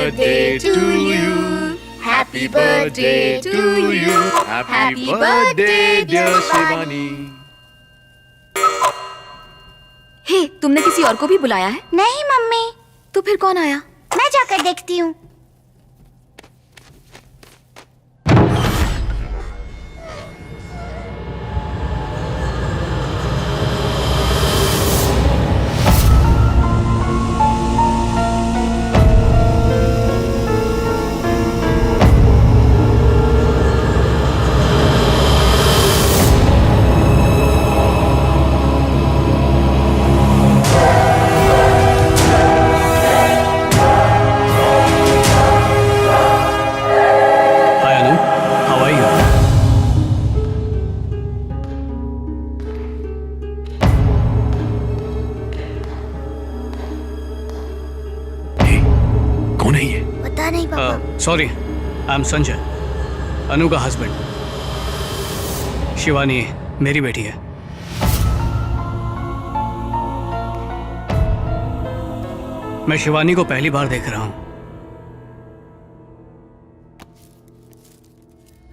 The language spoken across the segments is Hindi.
birthday to you. Happy birthday to you. Happy birthday dear Shivani. हे, तुमने किसी और को भी बुलाया है? नहीं मम्मी। तो फिर कौन आया? मैं जाकर देखती हूँ। नहीं पापा। सॉरी, आई एम संजय, अनु का हस्बैंड। शिवानी मेरी बेटी है। मैं शिवानी को पहली बार देख रहा हूं।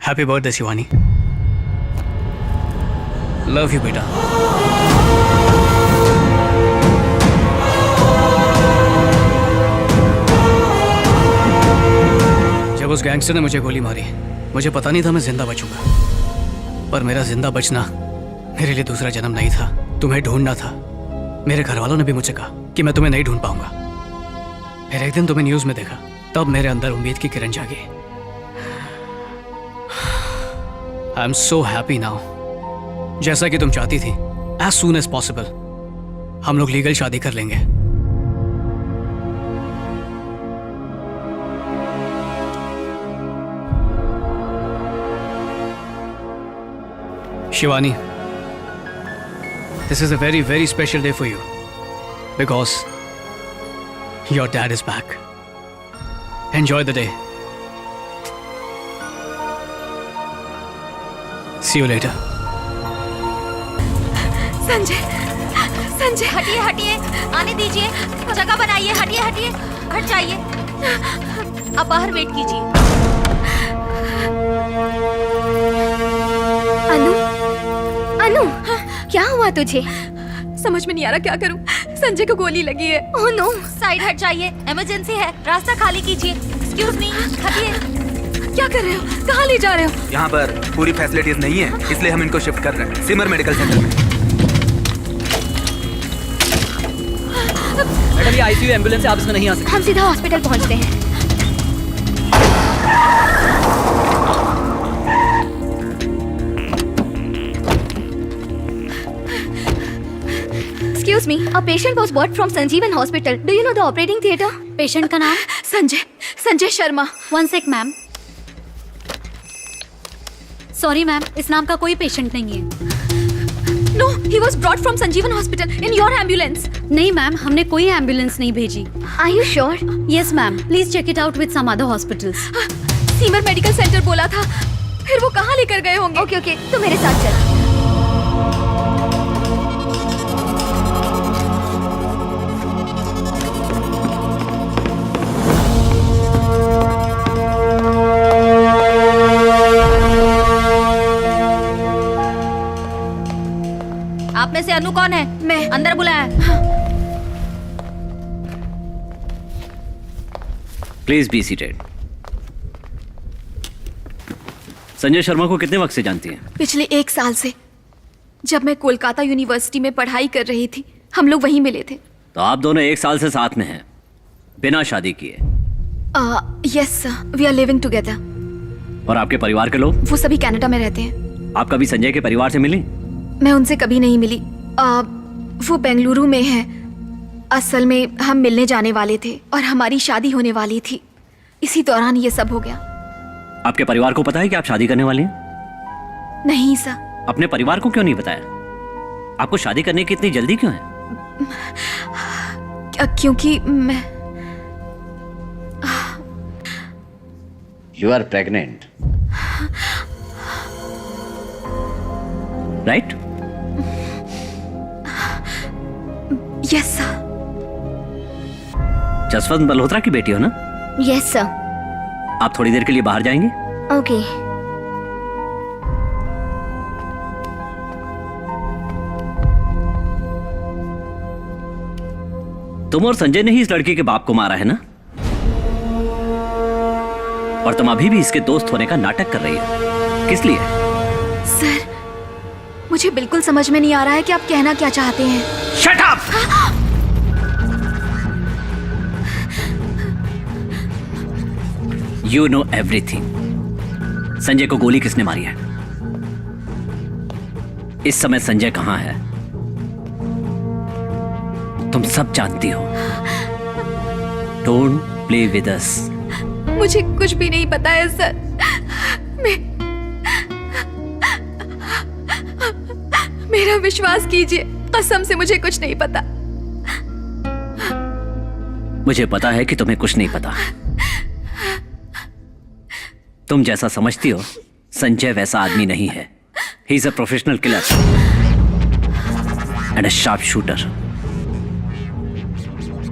Happy birthday Shivani. Love you बेटा। जब उस गैंगस्टर ने मुझे गोली मारी, मुझे पता नहीं था मैं जिंदा बचूंगा। पर मेरा जिंदा बचना मेरे लिए दूसरा जन्म नहीं था, तुम्हें ढूंढना था। मेरे घर वालों ने भी मुझे कहा कि मैं तुम्हें नहीं ढूंढ पाऊंगा। फिर एक दिन तुम्हें न्यूज में देखा, तब मेरे अंदर उम्मीद की किरण जागी। I am so happy now. जैसा कि तुम चाहती थी, एज सून एज पॉसिबल हम लोग लीगल शादी कर लेंगे। Shivani, this is a very, very special day for you because your dad is back. Enjoy the day. See you later. Sanjay, Sanjay हटिए हटिए, आने दीजिए, जगह बनाइए, हटिए हटिए, हट जाइए। आप बाहर वेट कीजिए। अनु, अनु, क्या हुआ तुझे? समझ में नहीं आ रहा क्या करूं। संजय को गोली लगी है। Oh no. साइड हट जाइए, इमरजेंसी है, रास्ता खाली कीजिए। एक्सक्यूज मी, हटिए। क्या कर रहे हो? कहाँ ले जा रहे हो? यहाँ पर पूरी फैसिलिटीज नहीं है, इसलिए हम इनको शिफ्ट कर रहे हैं सिमर मेडिकल सेंटर में। मैडम, ये आईसीयू एम्बुलेंस है, आप इसमें नहीं आ सकते। हम सीधा हॉस्पिटल पहुँचते हैं। Excuse me, a patient was brought from Sanjeevan Hospital. Do you know the operating theatre? Patient का नाम? Sanjay Sharma. One sec ma'am. Sorry ma'am, इस नाम का कोई पेशेंट नहीं है। No, he was brought from Sanjeevan Hospital in your ambulance. नहीं मैम, हमने कोई एम्बुलेंस नहीं भेजी। Are you sure? Yes ma'am, please check it out with some other hospitals. सीमर मेडिकल सेंटर बोला था, फिर वो कहाँ लेकर गए होंगे? ओके ओके, तो मेरे साथ चल। आप में से अनु कौन है? मैं। अंदर बुलाया। Please be seated. Sanjay Sharma को कितने वक्त से जानती हैं? पिछले 1 साल से, जब मैं कोलकाता यूनिवर्सिटी में पढ़ाई कर रही थी, हम लोग वहीं मिले थे। तो आप दोनों 1 साल से साथ में हैं, बिना शादी किए? Yes sir, we are living together. और आपके परिवार के लोग? वो सभी कनाडा में रहते हैं। आप कभी संजय के परिवार से मिली? मैं उनसे कभी नहीं मिली। वो बेंगलुरु में है। असल में हम मिलने जाने वाले थे और हमारी शादी होने वाली थी। इसी दौरान ये सब हो गया। आपके परिवार को पता है कि आप शादी करने वाली हैं? नहीं सर। अपने परिवार को क्यों नहीं बताया? आपको शादी करने की इतनी जल्दी क्यों है? क्योंकि मैं you are pregnant, right? Yes sir. Jaswant Malhotra की बेटी हो ना? Yes sir. आप थोड़ी देर के लिए बाहर जाएंगे? ओके। तुम और संजय ने ही इस लड़की के बाप को मारा है ना? और तुम अभी भी इसके दोस्त होने का नाटक कर रही हो, किस लिए? सर, मुझे बिल्कुल समझ में नहीं आ रहा है कि आप कहना क्या चाहते हैं। Shut up! You know everything. Sanjay को गोली किसने मारी है? इस समय संजय कहां है? तुम सब जानती हो। Don't play with us. मुझे कुछ भी नहीं पता है सर। मेरा विश्वास कीजिए, कसम से मुझे कुछ नहीं पता। मुझे पता है कि तुम्हें कुछ नहीं पता। तुम जैसा समझती हो, संजय वैसा आदमी नहीं है। He is a professional killer and a sharp shooter.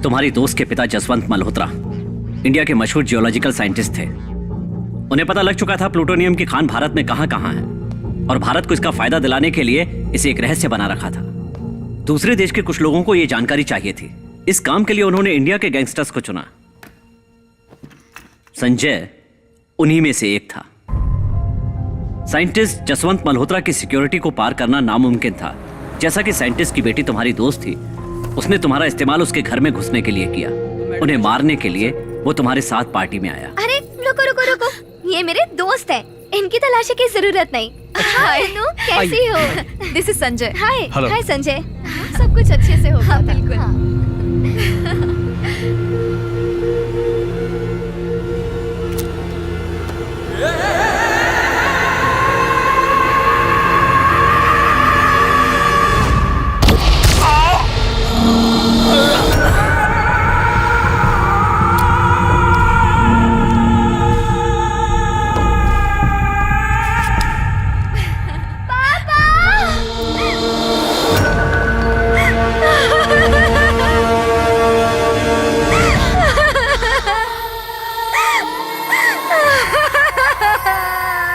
तुम्हारी दोस्त के पिता जसवंत मल्होत्रा इंडिया के मशहूर जियोलॉजिकल साइंटिस्ट थे। उन्हें पता लग चुका था प्लूटोनियम की खान भारत में कहां कहां है, और भारत को इसका फायदा दिलाने के लिए इसे एक रहस्य बना रखा था। दूसरे देश के कुछ लोगों को यह जानकारी चाहिए थी। इस काम के लिए उन्होंने इंडिया के गैंगस्टर्स को चुना। संजय उन्हीं में से एक था। साइंटिस्ट जसवंत मल्होत्रा की सिक्योरिटी को पार करना नामुमकिन था। जैसा कि साइंटिस्ट की बेटी तुम्हारी दोस्त थी, उसने तुम्हारा इस्तेमाल उसके घर में घुसने के लिए किया। उन्हें मारने के लिए वो तुम्हारे साथ पार्टी में आया। अरे रुको रुको रुको, ये मेरे दोस्त हैं, इनकी तलाशी की जरूरत नहीं। हाय अनु, कैसी हो? This is Sanjay. Hi. Hello. हाय संजय। सब कुछ अच्छे से होगा। हाँ, बिल्कुल।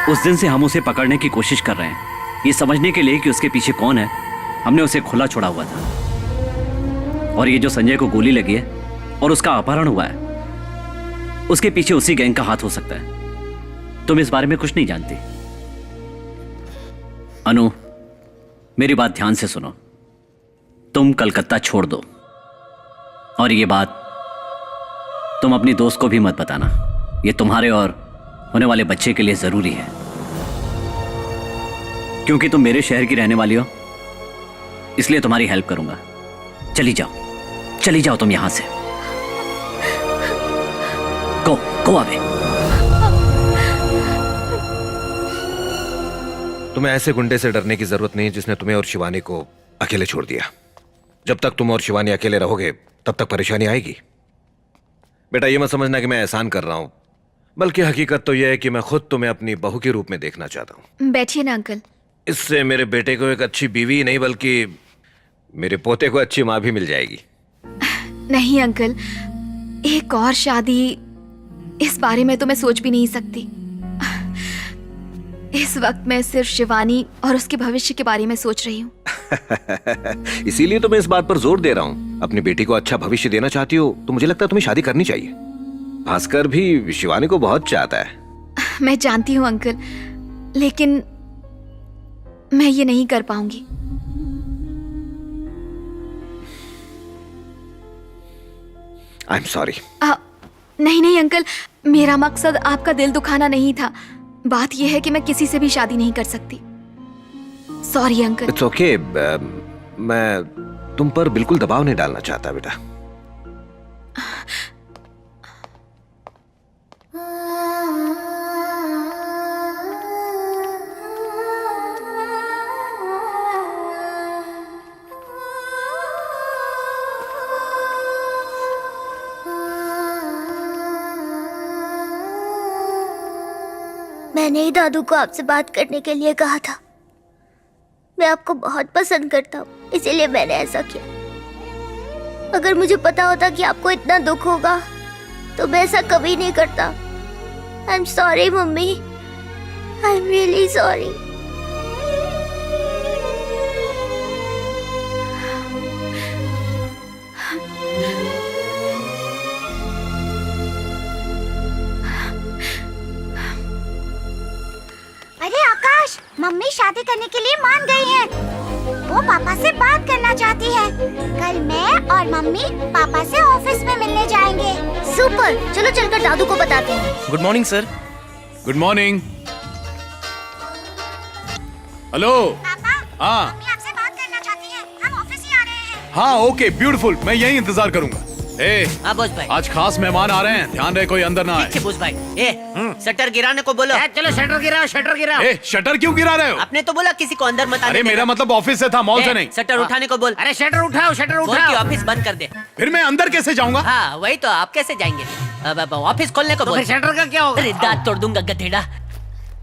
उस दिन से हम उसे पकड़ने की कोशिश कर रहे हैं, ये समझने के लिए कि उसके पीछे कौन है। हमने उसे खुला छोड़ा हुआ था, और ये जो संजय को गोली लगी है और उसका अपहरण हुआ है, उसके पीछे उसी गैंग का हाथ हो सकता है। तुम इस बारे में कुछ नहीं जानती। अनु, मेरी बात ध्यान से सुनो। तुम कलकत्ता छोड़ दो, और ये बात तुम अपनी दोस्त को भी मत बताना। ये तुम्हारे और होने वाले बच्चे के लिए जरूरी है, क्योंकि तुम मेरे शहर की रहने वाली हो, इसलिए तुम्हारी हेल्प करूंगा। चली जाओ तुम यहां से। Go away. तुम्हें ऐसे गुंडे से डरने की जरूरत नहीं जिसने तुम्हें और शिवानी को अकेले छोड़ दिया। जब तक तुम और शिवानी अकेले रहोगे तब तक परेशानी आएगी। बेटा, ये मत समझना कि मैं एहसान कर रहा हूं, बल्कि हकीकत तो यह है कि मैं खुद तुम्हें अपनी बहू के रूप में देखना चाहता हूं। बैठिए ना अंकल। इससे मेरे बेटे को एक अच्छी बीवी नहीं बल्कि मेरे पोते को अच्छी माँ भी मिल जाएगी। नहीं अंकल, एक और शादी, इस बारे में तो मैं सोच भी नहीं सकती। इस वक्त मैं सिर्फ शिवानी और उसके भविष्य के बारे में सोच रही हूँ। इसीलिए तो मैं इस बात पर जोर दे रहा हूँ। अपनी बेटी को अच्छा भविष्य देना चाहती हो तो मुझे लगता है तुम्हें शादी करनी चाहिए। भास्कर भी शिवानी को बहुत चाहता है। मैं जानती हूँ अंकल, लेकिन मैं ये नहीं कर पाऊंगी। I am sorry. नहीं अंकल, मेरा मकसद आपका दिल दुखाना नहीं था। बात यह है कि मैं किसी से भी शादी नहीं कर सकती। Sorry uncle. It's okay. मैं तुम पर बिल्कुल दबाव नहीं डालना चाहता बेटा। मैंने ही दादू को आपसे बात करने के लिए कहा था। मैं आपको बहुत पसंद करता हूँ, इसीलिए मैंने ऐसा किया। अगर मुझे पता होता कि आपको इतना दुख होगा तो मैं ऐसा कभी नहीं करता। I am sorry mummy, I am really sorry. अरे आकाश, मम्मी शादी करने के लिए मान गई है। वो पापा से बात करना चाहती है। कल मैं और मम्मी पापा से ऑफिस में मिलने जाएंगे। सुपर, चलो चलकर दादू को बताते हैं। Good morning sir. Good morning. Hello. पापा, हाँ मम्मी आपसे बात करना चाहती है। हम ऑफिस ही आ रहे हैं। हाँ ओके ब्यूटीफुल, मैं यही इंतजार करूंगा। ए, हाँ बोस भाई। आज खास मेहमान आ रहे हैं, ध्यान रहे कोई अंदर ना आए। ठीक है बोस भाई। शटर गिराने को बोलो। चलो शटर गिराओ, शटर गिराओ। ए, शटर क्यों गिरा रहे हो? आपने तो बोला किसी को अंदर मत आने अरे देना। मेरा मतलब ऑफिस से था, मॉल से नहीं। शटर उठाने को बोल। अरे शटर उठाओ, शटर उठाओ। ऑफिस बंद कर दे। फिर मैं अंदर कैसे जाऊंगा? हाँ वही तो, आप कैसे जाएंगे? अब ऑफिस खोलने को बोल। शटर का क्या होगा? अरे दांत तोड़ दूंगा गधेड़ा।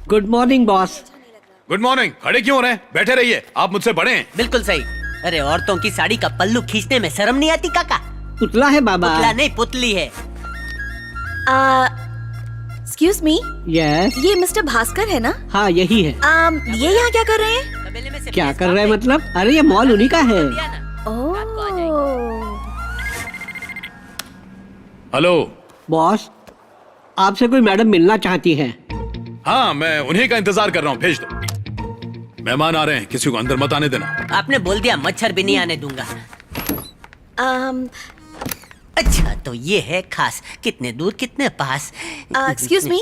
Good morning boss. Good morning. खड़े क्यों हो रहे हैं? बैठे रहिए, आप मुझसे बड़े हैं। बिल्कुल सही। अरे औरतों की साड़ी का पल्लू खींचने में शर्म नहीं आती काका? पुतला है बाबा। पुतला नहीं, पुतली है। Excuse me, yes. ये मिस्टर भास्कर है ना? हाँ यही है। ये यहाँ क्या कर रहे हैं? तबेले में से क्या भैंस कर रहे हैं काट मतलब? अरे ये मॉल उन्हीं का है। दिया ना। रात को आ जाएंगे। हेलो। बॉस, आपसे कोई मैडम मिलना चाहती है। हाँ मैं उन्हीं का इंतजार कर रहा हूँ, भेज दो। मेहमान आ रहे हैं, किसी को अंदर मत आने देना। आपने बोल दिया, मच्छर भी नहीं आने दूंगा। अच्छा तो ये है खास, कितने दूर कितने पास। एक्सक्यूज मी,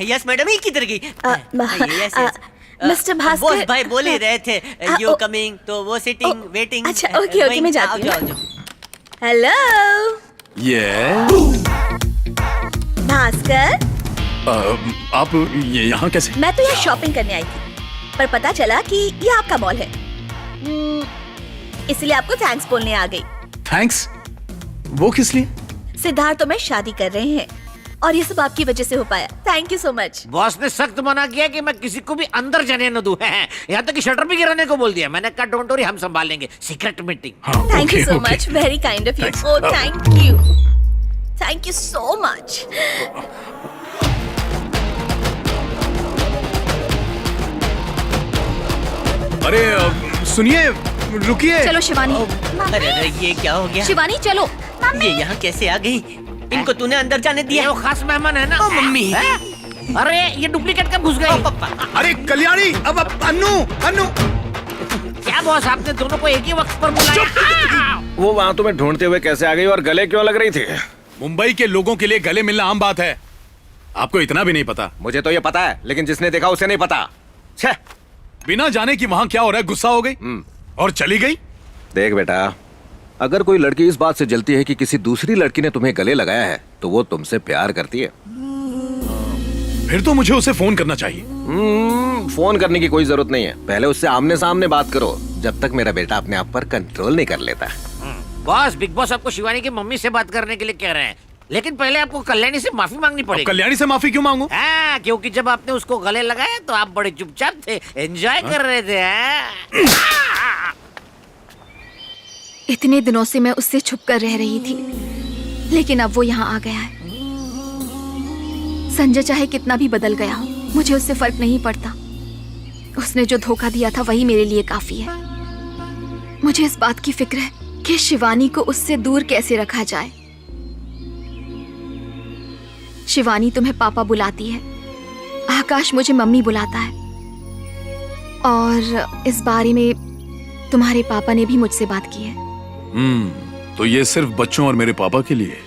यस मैडम, ही किधर गई? Yes yes mister Bhaskar. Boss भाई बोल ही रहे थे यू कमिंग, तो वो सिटिंग वेटिंग। अच्छा ओके ओके, मैं जाती हूँ। हेलो ये भास्कर, आप ये यहाँ कैसे? मैं तो यहाँ शॉपिंग करने आई थी, पर पता चला कि ये आपका मॉल है, इसलिए आपको थैंक्स बोलने आ गई। थैंक्स? वो किस लिए? सिद्धार्थ तो मैं शादी कर रहे हैं और ये सब आपकी वजह से हो पाया। Thank you so much. Boss ने सख्त मना किया कि मैं किसी को भी अंदर जाने न दूं। यहाँ तक कि शटर भी गिराने को बोल दिया। मैंने कहा डोंट वरी, हम संभाल लेंगे, secret meeting. Thank you so much, very kind of you. Oh thank you so much. अरे सुनिए, रुकिए। चलो शिवानी। अरे अरे ये क्या हो गया? शिवानी चलो। ये यहाँ कैसे आ गई? इनको तूने अंदर जाने दिया? वो खास मेहमान है ना। ओ मम्मी। अरे ये डुप्लीकेट कब घुस गई? पापा। अरे कल्याणी, अब अन्नू। क्या बॉस, आपने दोनों को एक ही वक्त पर बुलाया? वो वहां तुम्हें ढूंढते हुए कैसे आ गई और गले क्यों लग रही थी? मुंबई के लोगों के लिए गले मिलना आम बात है, आपको इतना भी नहीं पता? मुझे तो ये पता है, लेकिन जिसने देखा उसे नहीं पता। छे, बिना जाने कि वहां क्या हो रहा है गुस्सा हो गई और चली गई। देख बेटा, अगर कोई लड़की इस बात से जलती है कि किसी दूसरी लड़की ने तुम्हें गले लगाया है, तो वो तुमसे प्यार करती है। फिर तो मुझे उसे फोन करना चाहिए। फोन करने की कोई जरूरत नहीं है, पहले उससे आमने सामने बात करो, जब तक मेरा बेटा अपने आप पर कंट्रोल नहीं कर लेता। बॉस, बिग बॉस आपको शिवानी की मम्मी से बात करने के लिए कह रहे हैं, लेकिन पहले आपको कल्याणी से माफी मांगनी पड़ेगी। कल्याणी से माफी क्यों मांगू? क्योंकि जब आपने उसको गले लगाया तो आप बड़े चुपचाप थे, एंजॉय कर रहे थे। इतने दिनों से मैं उससे छुप कर रह रही थी, लेकिन अब वो यहाँ आ गया है। संजय चाहे कितना भी बदल गया हो, मुझे उससे फर्क नहीं पड़ता। उसने जो धोखा दिया था वही मेरे लिए काफी है। मुझे इस बात की फिक्र है कि शिवानी को उससे दूर कैसे रखा जाए। शिवानी तुम्हें पापा बुलाती है, आकाश मुझे मम्मी बुलाता है, और इस बारे में तुम्हारे पापा ने भी मुझसे बात की है। तो ये सिर्फ बच्चों और मेरे पापा के लिए?